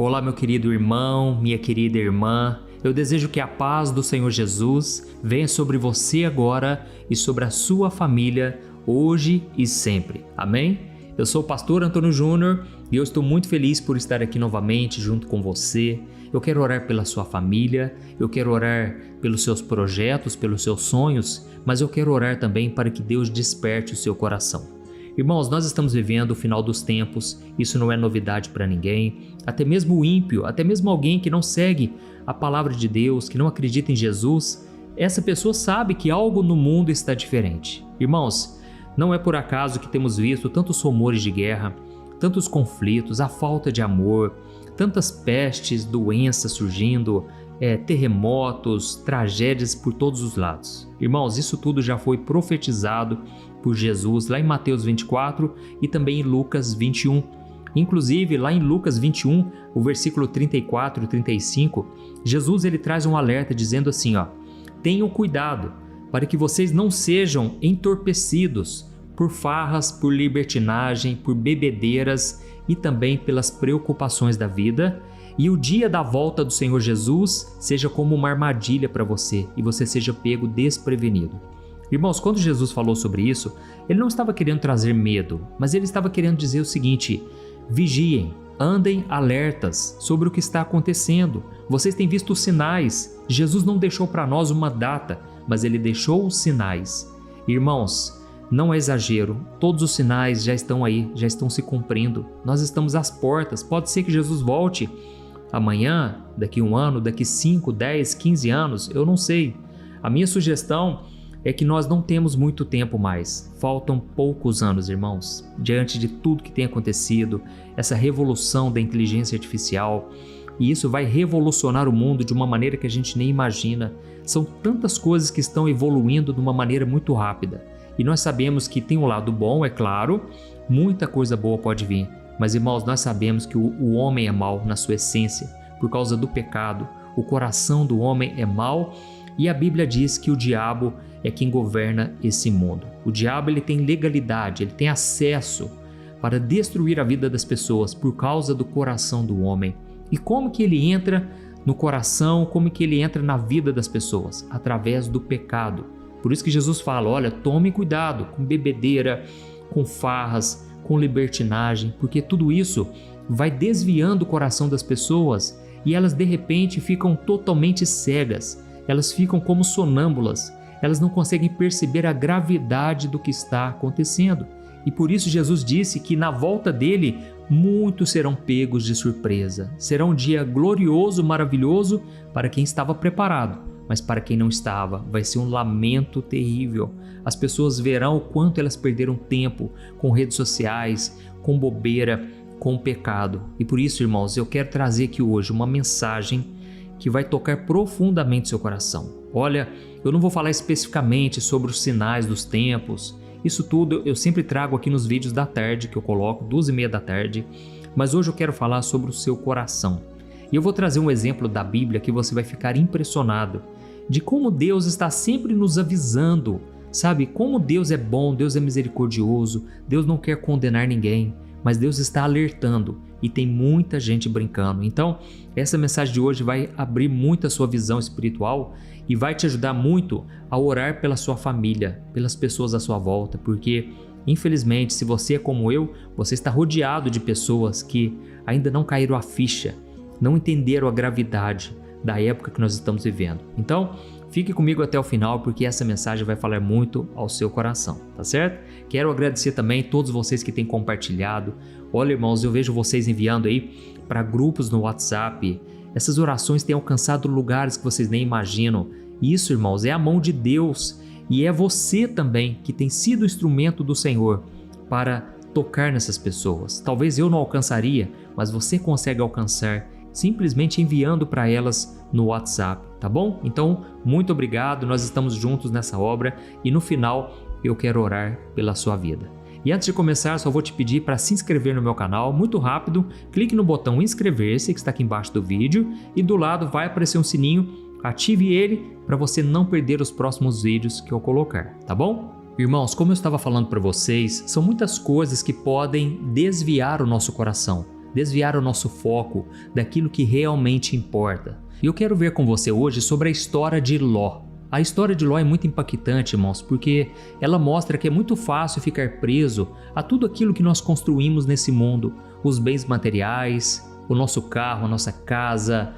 Olá, meu querido irmão, minha querida irmã. Eu desejo que a paz do Senhor Jesus venha sobre você agora e sobre a sua família, hoje e sempre. Amém? Eu sou o pastor Antônio Júnior e eu estou muito feliz por estar aqui novamente junto com você. Eu quero orar pela sua família, eu quero orar pelos seus projetos, pelos seus sonhos, mas eu quero orar também para que Deus desperte o seu coração. Irmãos, nós estamos vivendo o final dos tempos, isso não é novidade para ninguém. Até mesmo o ímpio, até mesmo alguém que não segue a palavra de Deus, que não acredita em Jesus, essa pessoa sabe que algo no mundo está diferente. Irmãos, não é por acaso que temos visto tantos rumores de guerra, tantos conflitos, a falta de amor, tantas pestes, doenças surgindo, terremotos, tragédias por todos os lados. Irmãos, isso tudo já foi profetizado por Jesus lá em Mateus 24 e também em Lucas 21. Inclusive, lá em Lucas 21, o versículo 34 e 35, Jesus ele traz um alerta dizendo assim, tenham cuidado para que vocês não sejam entorpecidos por farras, por libertinagem, por bebedeiras e também pelas preocupações da vida, e o dia da volta do Senhor Jesus seja como uma armadilha para você e você seja pego desprevenido. Irmãos, quando Jesus falou sobre isso, ele não estava querendo trazer medo, mas ele estava querendo dizer o seguinte: vigiem, andem alertas sobre o que está acontecendo. Vocês têm visto os sinais. Jesus não deixou para nós uma data, mas ele deixou os sinais. Irmãos, não é exagero, todos os sinais já estão aí, já estão se cumprindo. Nós estamos às portas, pode ser que Jesus volte amanhã, daqui um ano, daqui 5, 10, 15 anos, eu não sei. A minha sugestão é que nós não temos muito tempo mais, faltam poucos anos, irmãos, diante de tudo que tem acontecido, essa revolução da inteligência artificial, e isso vai revolucionar o mundo de uma maneira que a gente nem imagina. São tantas coisas que estão evoluindo de uma maneira muito rápida, e nós sabemos que tem um lado bom, é claro, muita coisa boa pode vir, mas irmãos, nós sabemos que o homem é mau na sua essência, por causa do pecado, o coração do homem é mau, e a Bíblia diz que o diabo é quem governa esse mundo. O diabo ele tem legalidade, ele tem acesso para destruir a vida das pessoas por causa do coração do homem. E como que ele entra no coração, como que ele entra na vida das pessoas? Através do pecado. Por isso que Jesus fala, olha, tome cuidado com bebedeira, com farras, com libertinagem, porque tudo isso vai desviando o coração das pessoas e elas de repente ficam totalmente cegas, elas ficam como sonâmbulas, elas não conseguem perceber a gravidade do que está acontecendo. E por isso Jesus disse que na volta dele, muitos serão pegos de surpresa. Será um dia glorioso, maravilhoso para quem estava preparado, mas para quem não estava, vai ser um lamento terrível. As pessoas verão o quanto elas perderam tempo com redes sociais, com bobeira, com pecado. E por isso, irmãos, eu quero trazer aqui hoje uma mensagem que vai tocar profundamente seu coração. Olha, eu não vou falar especificamente sobre os sinais dos tempos, isso tudo eu sempre trago aqui nos vídeos da tarde que eu coloco, 2h30 da tarde, mas hoje eu quero falar sobre o seu coração. E eu vou trazer um exemplo da Bíblia que você vai ficar impressionado de como Deus está sempre nos avisando, sabe? Como Deus é bom, Deus é misericordioso, Deus não quer condenar ninguém, mas Deus está alertando e tem muita gente brincando. Então, essa mensagem de hoje vai abrir muito a sua visão espiritual e vai te ajudar muito a orar pela sua família, pelas pessoas à sua volta, porque, infelizmente, se você é como eu, você está rodeado de pessoas que ainda não caíram a ficha, não entenderam a gravidade da época que nós estamos vivendo. Então, fique comigo até o final, porque essa mensagem vai falar muito ao seu coração, tá certo? Quero agradecer também a todos vocês que têm compartilhado. Olha, irmãos, eu vejo vocês enviando aí para grupos no WhatsApp. Essas orações têm alcançado lugares que vocês nem imaginam. Isso, irmãos, é a mão de Deus e é você também que tem sido instrumento do Senhor para tocar nessas pessoas. Talvez eu não alcançaria, mas você consegue alcançar simplesmente enviando para elas no WhatsApp, tá bom? Então, muito obrigado, nós estamos juntos nessa obra e no final eu quero orar pela sua vida. E antes de começar, só vou te pedir para se inscrever no meu canal, muito rápido, clique no botão inscrever-se que está aqui embaixo do vídeo e do lado vai aparecer um sininho, ative ele para você não perder os próximos vídeos que eu colocar, tá bom? Irmãos, como eu estava falando para vocês, são muitas coisas que podem desviar o nosso coração. desviar o nosso foco daquilo que realmente importa. E eu quero ver com você hoje sobre a história de Ló. A história de Ló é muito impactante, irmãos, porque ela mostra que é muito fácil ficar preso a tudo aquilo que nós construímos nesse mundo, os bens materiais, o nosso carro, a nossa casa,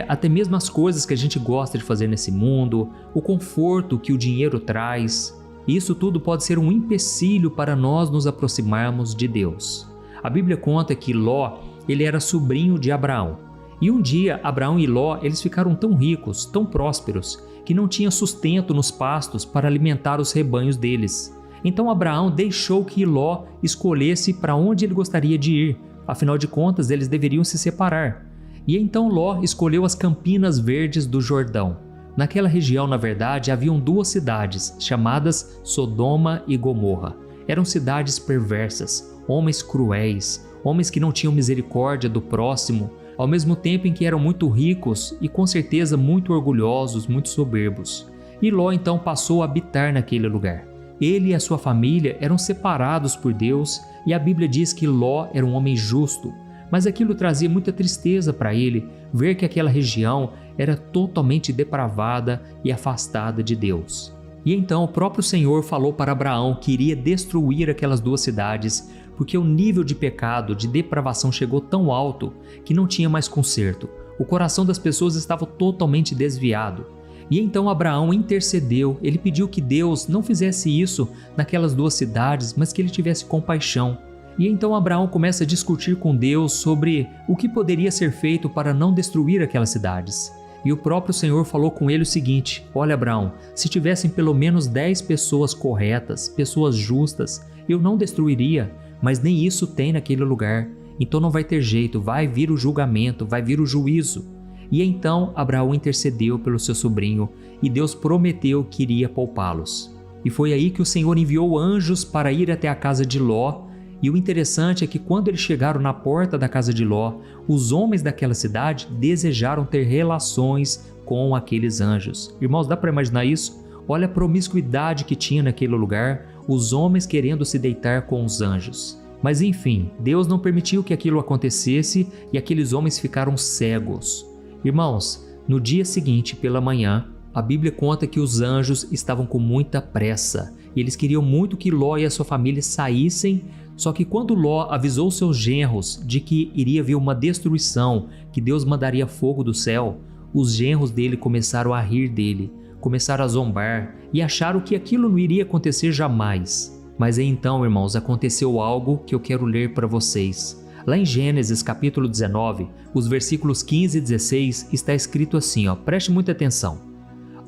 até mesmo as coisas que a gente gosta de fazer nesse mundo, o conforto que o dinheiro traz. Isso tudo pode ser um empecilho para nós nos aproximarmos de Deus. A Bíblia conta que Ló, ele era sobrinho de Abraão. E um dia, Abraão e Ló, eles ficaram tão ricos, tão prósperos, que não tinha sustento nos pastos para alimentar os rebanhos deles. Então Abraão deixou que Ló escolhesse para onde ele gostaria de ir. Afinal de contas, eles deveriam se separar. E então Ló escolheu as Campinas Verdes do Jordão. Naquela região, na verdade, haviam duas cidades, chamadas Sodoma e Gomorra. Eram cidades perversas, homens cruéis, homens que não tinham misericórdia do próximo, ao mesmo tempo em que eram muito ricos e com certeza muito orgulhosos, muito soberbos. E Ló então passou a habitar naquele lugar. Ele e a sua família eram separados por Deus e a Bíblia diz que Ló era um homem justo, mas aquilo trazia muita tristeza para ele, ver que aquela região era totalmente depravada e afastada de Deus. E então o próprio Senhor falou para Abraão que iria destruir aquelas duas cidades, porque o nível de pecado, de depravação chegou tão alto que não tinha mais conserto. O coração das pessoas estava totalmente desviado. E então Abraão intercedeu, ele pediu que Deus não fizesse isso naquelas duas cidades, mas que ele tivesse compaixão. E então Abraão começa a discutir com Deus sobre o que poderia ser feito para não destruir aquelas cidades. E o próprio Senhor falou com ele o seguinte: olha, Abraão, se tivessem pelo menos 10 pessoas corretas, pessoas justas, eu não destruiria, mas nem isso tem naquele lugar. Então não vai ter jeito, vai vir o julgamento, vai vir o juízo. E então Abraão intercedeu pelo seu sobrinho e Deus prometeu que iria poupá-los. E foi aí que o Senhor enviou anjos para ir até a casa de Ló. E o interessante é que quando eles chegaram na porta da casa de Ló, os homens daquela cidade desejaram ter relações com aqueles anjos. Irmãos, dá para imaginar isso? Olha a promiscuidade que tinha naquele lugar, os homens querendo se deitar com os anjos. Mas enfim, Deus não permitiu que aquilo acontecesse e aqueles homens ficaram cegos. Irmãos, no dia seguinte, pela manhã, a Bíblia conta que os anjos estavam com muita pressa e eles queriam muito que Ló e a sua família saíssem. Só que quando Ló avisou seus genros de que iria vir uma destruição, que Deus mandaria fogo do céu, os genros dele começaram a rir dele, começaram a zombar e acharam que aquilo não iria acontecer jamais. Mas então, irmãos, aconteceu algo que eu quero ler para vocês. Lá em Gênesis capítulo 19, os versículos 15 e 16, está escrito assim, preste muita atenção.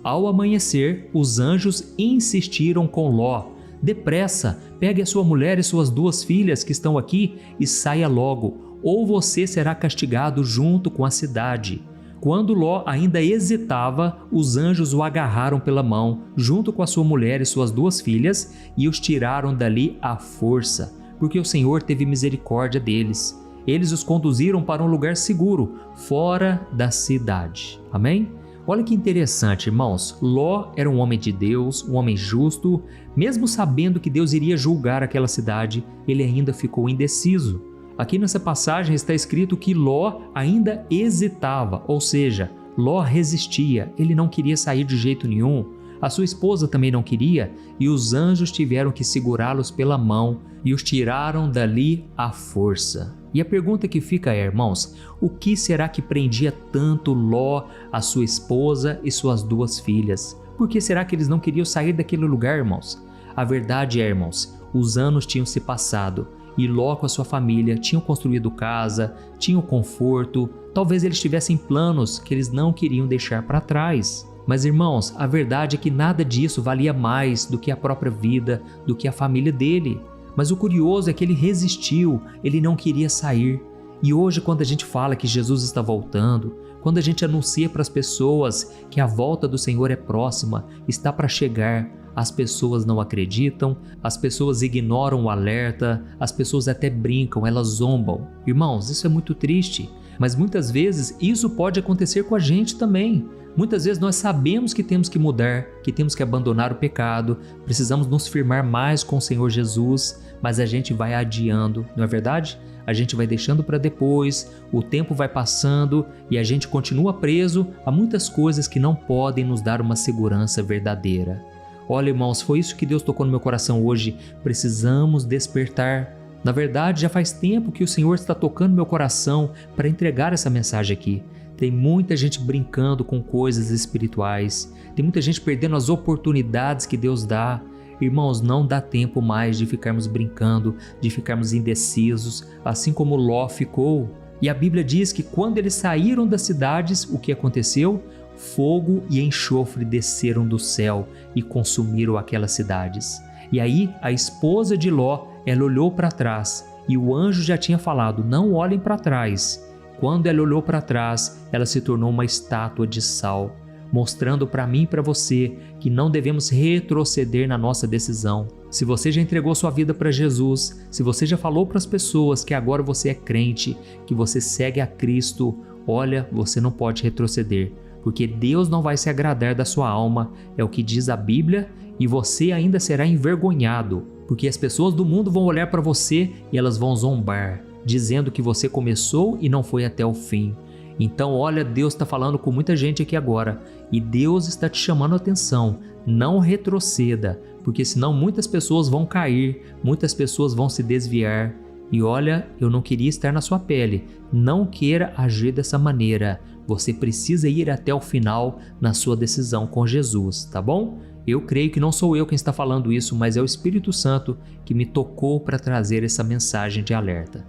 Ao amanhecer, os anjos insistiram com Ló: depressa, pegue a sua mulher e suas 2 filhas que estão aqui e saia logo, ou você será castigado junto com a cidade. Quando Ló ainda hesitava, os anjos o agarraram pela mão, junto com a sua mulher e suas 2 filhas, e os tiraram dali à força, porque o Senhor teve misericórdia deles. Eles os conduziram para um lugar seguro, fora da cidade. Amém? Olha que interessante, irmãos. Ló era um homem de Deus, um homem justo. Mesmo sabendo que Deus iria julgar aquela cidade, ele ainda ficou indeciso. Aqui nessa passagem está escrito que Ló ainda hesitava, ou seja, Ló resistia, ele não queria sair de jeito nenhum. A sua esposa também não queria, e os anjos tiveram que segurá-los pela mão e os tiraram dali à força. E a pergunta que fica é, irmãos, o que será que prendia tanto Ló, a sua esposa e suas 2 filhas? Por que será que eles não queriam sair daquele lugar, irmãos? A verdade é, irmãos, os anos tinham se passado e Ló com a sua família tinham construído casa, tinham conforto, talvez eles tivessem planos que eles não queriam deixar para trás. Mas, irmãos, a verdade é que nada disso valia mais do que a própria vida, do que a família dele. Mas o curioso é que ele resistiu, ele não queria sair. E hoje, quando a gente fala que Jesus está voltando, quando a gente anuncia para as pessoas que a volta do Senhor é próxima, está para chegar, as pessoas não acreditam, as pessoas ignoram o alerta, as pessoas até brincam, elas zombam. Irmãos, isso é muito triste, mas muitas vezes isso pode acontecer com a gente também. Muitas vezes nós sabemos que temos que mudar, que temos que abandonar o pecado, precisamos nos firmar mais com o Senhor Jesus, mas a gente vai adiando, não é verdade? a gente vai deixando para depois, o tempo vai passando e a gente continua preso a muitas coisas que não podem nos dar uma segurança verdadeira. Olha, irmãos, foi isso que Deus tocou no meu coração hoje. Precisamos despertar. Na verdade, já faz tempo que o Senhor está tocando meu coração para entregar essa mensagem aqui. Tem muita gente brincando com coisas espirituais, tem muita gente perdendo as oportunidades que Deus dá. Irmãos, não dá tempo mais de ficarmos brincando, de ficarmos indecisos, assim como Ló ficou. E a Bíblia diz que quando eles saíram das cidades, o que aconteceu? Fogo e enxofre desceram do céu e consumiram aquelas cidades. E aí a esposa de Ló, ela olhou para trás e o anjo já tinha falado, não olhem para trás. Quando ela olhou para trás, ela se tornou uma estátua de sal, mostrando para mim e para você que não devemos retroceder na nossa decisão. Se você já entregou sua vida para Jesus, se você já falou para as pessoas que agora você é crente, que você segue a Cristo, olha, você não pode retroceder, porque Deus não vai se agradar da sua alma, é o que diz a Bíblia, e você ainda será envergonhado, porque as pessoas do mundo vão olhar para você e elas vão zombar, dizendo que você começou e não foi até o fim. Então, olha, Deus está falando com muita gente aqui agora e Deus está te chamando a atenção. Não retroceda, porque senão muitas pessoas vão cair, muitas pessoas vão se desviar. E olha, eu não queria estar na sua pele. Não queira agir dessa maneira. Você precisa ir até o final na sua decisão com Jesus, tá bom? Eu creio que não sou eu quem está falando isso, mas é o Espírito Santo que me tocou para trazer essa mensagem de alerta.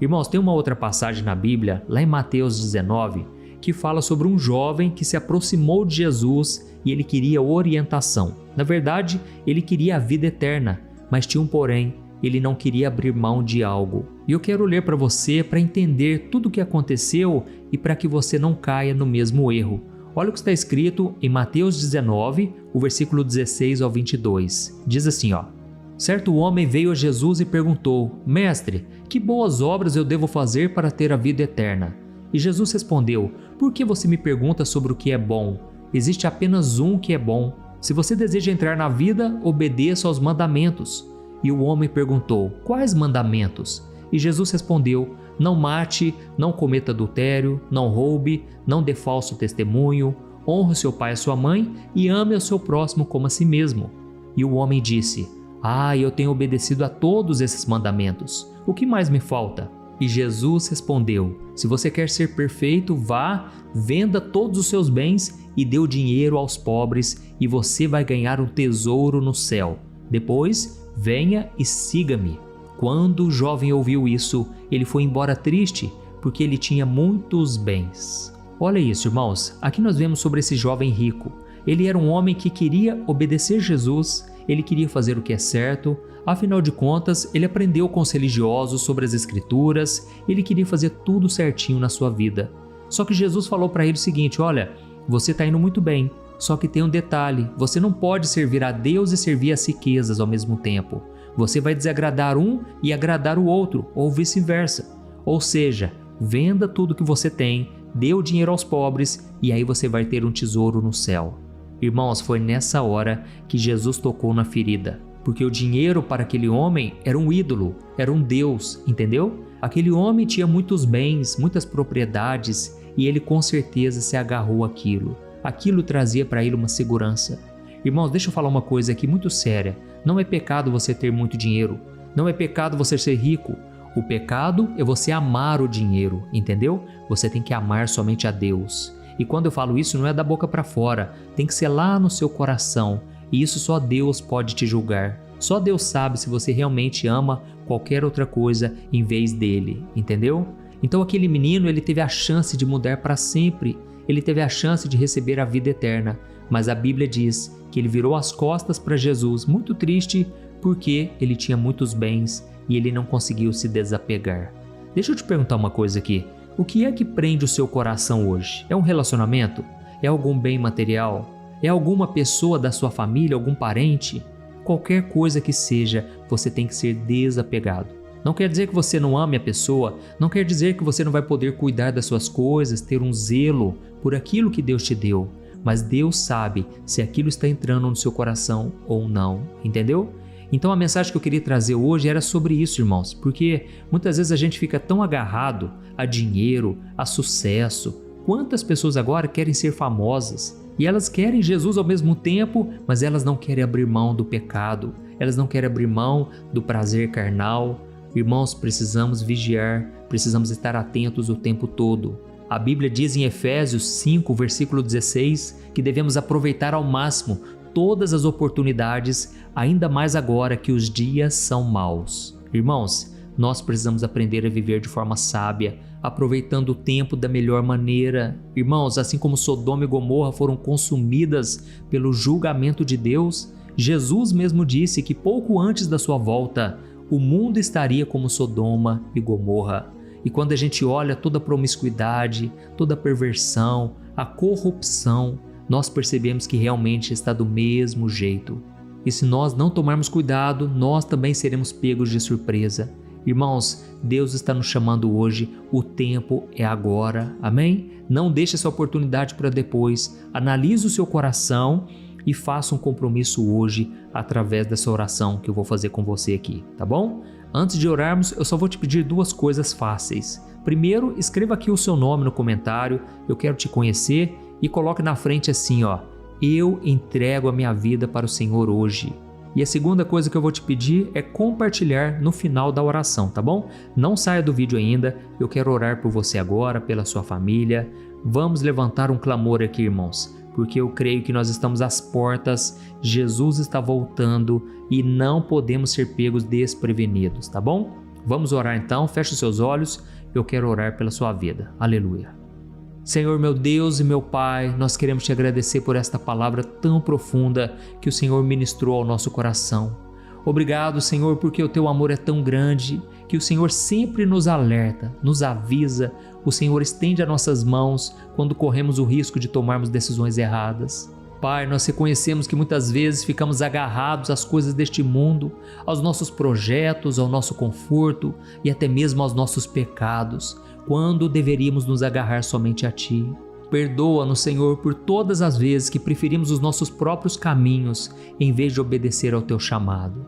Irmãos, tem uma outra passagem na Bíblia, lá em Mateus 19, que fala sobre um jovem que se aproximou de Jesus e ele queria orientação. Na verdade, ele queria a vida eterna, mas tinha um porém, ele não queria abrir mão de algo. E eu quero ler para você para entender tudo o que aconteceu e para que você não caia no mesmo erro. Olha o que está escrito em Mateus 19, o versículo 16 ao 22. Diz assim, ó: Certo homem veio a Jesus e perguntou, Mestre, que boas obras eu devo fazer para ter a vida eterna? E Jesus respondeu, por que você me pergunta sobre o que é bom? Existe apenas um que é bom. Se você deseja entrar na vida, obedeça aos mandamentos. E o homem perguntou, quais mandamentos? E Jesus respondeu, não mate, não cometa adultério, não roube, não dê falso testemunho, honre seu pai e sua mãe e ame o seu próximo como a si mesmo. E o homem disse, eu tenho obedecido a todos esses mandamentos. O que mais me falta? E Jesus respondeu, se você quer ser perfeito, vá, venda todos os seus bens e dê o dinheiro aos pobres e você vai ganhar um tesouro no céu. Depois, venha e siga-me. Quando o jovem ouviu isso, ele foi embora triste, porque ele tinha muitos bens. Olha isso, irmãos, aqui nós vemos sobre esse jovem rico. Ele era um homem que queria obedecer Jesus, ele queria fazer o que é certo, afinal de contas, ele aprendeu com os religiosos sobre as escrituras, ele queria fazer tudo certinho na sua vida. Só que Jesus falou para ele o seguinte, olha, você está indo muito bem, só que tem um detalhe, você não pode servir a Deus e servir as riquezas ao mesmo tempo. Você vai desagradar um e agradar o outro, ou vice-versa. Ou seja, venda tudo que você tem, dê o dinheiro aos pobres e aí você vai ter um tesouro no céu. Irmãos, foi nessa hora que Jesus tocou na ferida, porque o dinheiro para aquele homem era um ídolo, era um Deus, entendeu? Aquele homem tinha muitos bens, muitas propriedades e ele com certeza se agarrou àquilo. Aquilo trazia para ele uma segurança. Irmãos, deixa eu falar uma coisa aqui muito séria. Não é pecado você ter muito dinheiro. Não é pecado você ser rico. O pecado é você amar o dinheiro, entendeu? Você tem que amar somente a Deus. E quando eu falo isso, não é da boca para fora. Tem que ser lá no seu coração. E isso só Deus pode te julgar. Só Deus sabe se você realmente ama qualquer outra coisa em vez dele, entendeu? Então aquele menino, ele teve a chance de mudar para sempre. Ele teve a chance de receber a vida eterna. Mas a Bíblia diz que ele virou as costas para Jesus, muito triste, porque ele tinha muitos bens e ele não conseguiu se desapegar. Deixa eu te perguntar uma coisa aqui. O que é que prende o seu coração hoje? É um relacionamento? É algum bem material? É alguma pessoa da sua família, algum parente? Qualquer coisa que seja, você tem que ser desapegado. Não quer dizer que você não ame a pessoa, não quer dizer que você não vai poder cuidar das suas coisas, ter um zelo por aquilo que Deus te deu. Mas Deus sabe se aquilo está entrando no seu coração ou não, entendeu? Então a mensagem que eu queria trazer hoje era sobre isso, irmãos, porque muitas vezes a gente fica tão agarrado a dinheiro, a sucesso. Quantas pessoas agora querem ser famosas e elas querem Jesus ao mesmo tempo, mas elas não querem abrir mão do pecado, elas não querem abrir mão do prazer carnal. Irmãos, precisamos vigiar, precisamos estar atentos o tempo todo. A Bíblia diz em Efésios 5, versículo 16, que devemos aproveitar ao máximo todas as oportunidades, ainda mais agora que os dias são maus. Irmãos, nós precisamos aprender a viver de forma sábia, aproveitando o tempo da melhor maneira. Irmãos, assim como Sodoma e Gomorra foram consumidas pelo julgamento de Deus, Jesus mesmo disse que pouco antes da sua volta, o mundo estaria como Sodoma e Gomorra. E quando a gente olha toda a promiscuidade, toda a perversão, a corrupção, nós percebemos que realmente está do mesmo jeito. E se nós não tomarmos cuidado, nós também seremos pegos de surpresa. Irmãos, Deus está nos chamando hoje, o tempo é agora, amém? Não deixe essa oportunidade para depois, analise o seu coração e faça um compromisso hoje através dessa oração que eu vou fazer com você aqui, tá bom? Antes de orarmos, eu só vou te pedir duas coisas fáceis. Primeiro, escreva aqui o seu nome no comentário, eu quero te conhecer, e coloque na frente assim, ó: eu entrego a minha vida para o Senhor hoje. E a segunda coisa que eu vou te pedir é compartilhar no final da oração, tá bom? Não saia do vídeo ainda, eu quero orar por você agora, pela sua família. Vamos levantar um clamor aqui, irmãos, porque eu creio que nós estamos às portas, Jesus está voltando e não podemos ser pegos desprevenidos, tá bom? Vamos orar então, feche os seus olhos, eu quero orar pela sua vida. Aleluia. Senhor, meu Deus e meu Pai, nós queremos te agradecer por esta palavra tão profunda que o Senhor ministrou ao nosso coração. Obrigado, Senhor, porque o teu amor é tão grande, que o Senhor sempre nos alerta, nos avisa, o Senhor estende as nossas mãos quando corremos o risco de tomarmos decisões erradas. Pai, nós reconhecemos que muitas vezes ficamos agarrados às coisas deste mundo, aos nossos projetos, ao nosso conforto e até mesmo aos nossos pecados, quando deveríamos nos agarrar somente a Ti. Perdoa-nos, Senhor, por todas as vezes que preferimos os nossos próprios caminhos em vez de obedecer ao Teu chamado.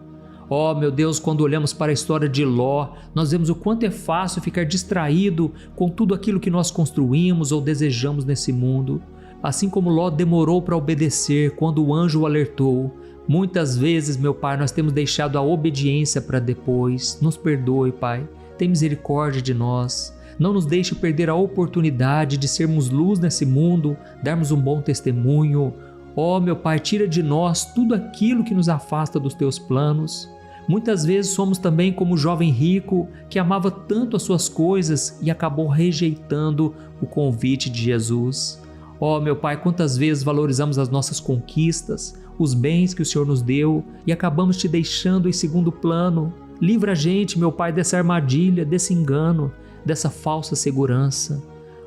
Ó, meu Deus, quando olhamos para a história de Ló, nós vemos o quanto é fácil ficar distraído com tudo aquilo que nós construímos ou desejamos nesse mundo. Assim como Ló demorou para obedecer quando o anjo o alertou, muitas vezes, meu Pai, nós temos deixado a obediência para depois. Nos perdoe, Pai. Tem misericórdia de nós. Não nos deixe perder a oportunidade de sermos luz nesse mundo, darmos um bom testemunho. Ó, meu Pai, tira de nós tudo aquilo que nos afasta dos Teus planos. Muitas vezes somos também como o jovem rico que amava tanto as suas coisas e acabou rejeitando o convite de Jesus. Ó, meu Pai, quantas vezes valorizamos as nossas conquistas, os bens que o Senhor nos deu e acabamos te deixando em segundo plano. Livra a gente, meu Pai, dessa armadilha, desse engano, dessa falsa segurança.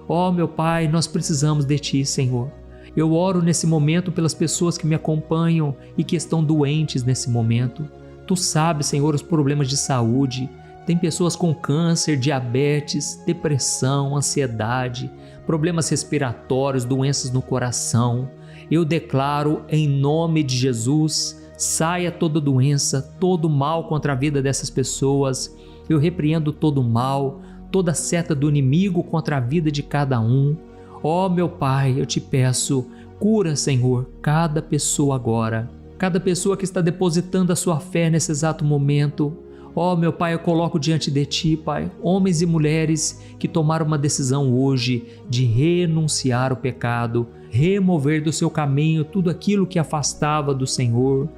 Ó, meu Pai, nós precisamos de Ti, Senhor. Eu oro nesse momento pelas pessoas que me acompanham e que estão doentes nesse momento. Tu sabes, Senhor, os problemas de saúde. Tem pessoas com câncer, diabetes, depressão, ansiedade, problemas respiratórios, doenças no coração. Eu declaro em nome de Jesus, saia toda doença, todo mal contra a vida dessas pessoas. Eu repreendo todo mal, toda seta do inimigo contra a vida de cada um. Ó, meu Pai, eu te peço, cura, Senhor, cada pessoa agora, cada pessoa que está depositando a sua fé nesse exato momento. Ó, meu Pai, eu coloco diante de Ti, Pai, homens e mulheres que tomaram uma decisão hoje de renunciar ao pecado, remover do seu caminho tudo aquilo que afastava do Senhor.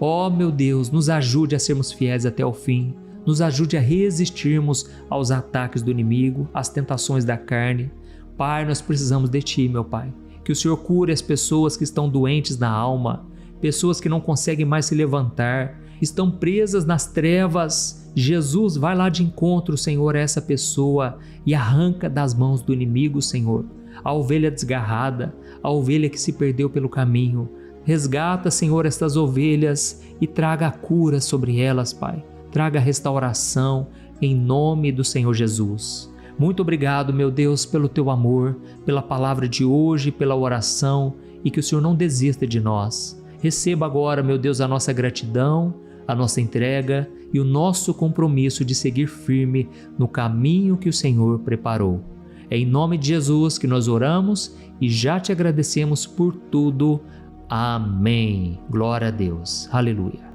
Ó, meu Deus, nos ajude a sermos fiéis até o fim. Nos ajude a resistirmos aos ataques do inimigo, às tentações da carne. Pai, nós precisamos de Ti, meu Pai. Que o Senhor cure as pessoas que estão doentes na alma, pessoas que não conseguem mais se levantar, estão presas nas trevas. Jesus, vai lá de encontro, Senhor, a essa pessoa e arranca das mãos do inimigo, Senhor, a ovelha desgarrada, a ovelha que se perdeu pelo caminho. Resgata, Senhor, estas ovelhas e traga a cura sobre elas, Pai. Traga a restauração em nome do Senhor Jesus. Muito obrigado, meu Deus, pelo Teu amor, pela palavra de hoje, pela oração e que o Senhor não desista de nós. Receba agora, meu Deus, a nossa gratidão, a nossa entrega e o nosso compromisso de seguir firme no caminho que o Senhor preparou. É em nome de Jesus que nós oramos e já te agradecemos por tudo. Amém. Glória a Deus. Aleluia.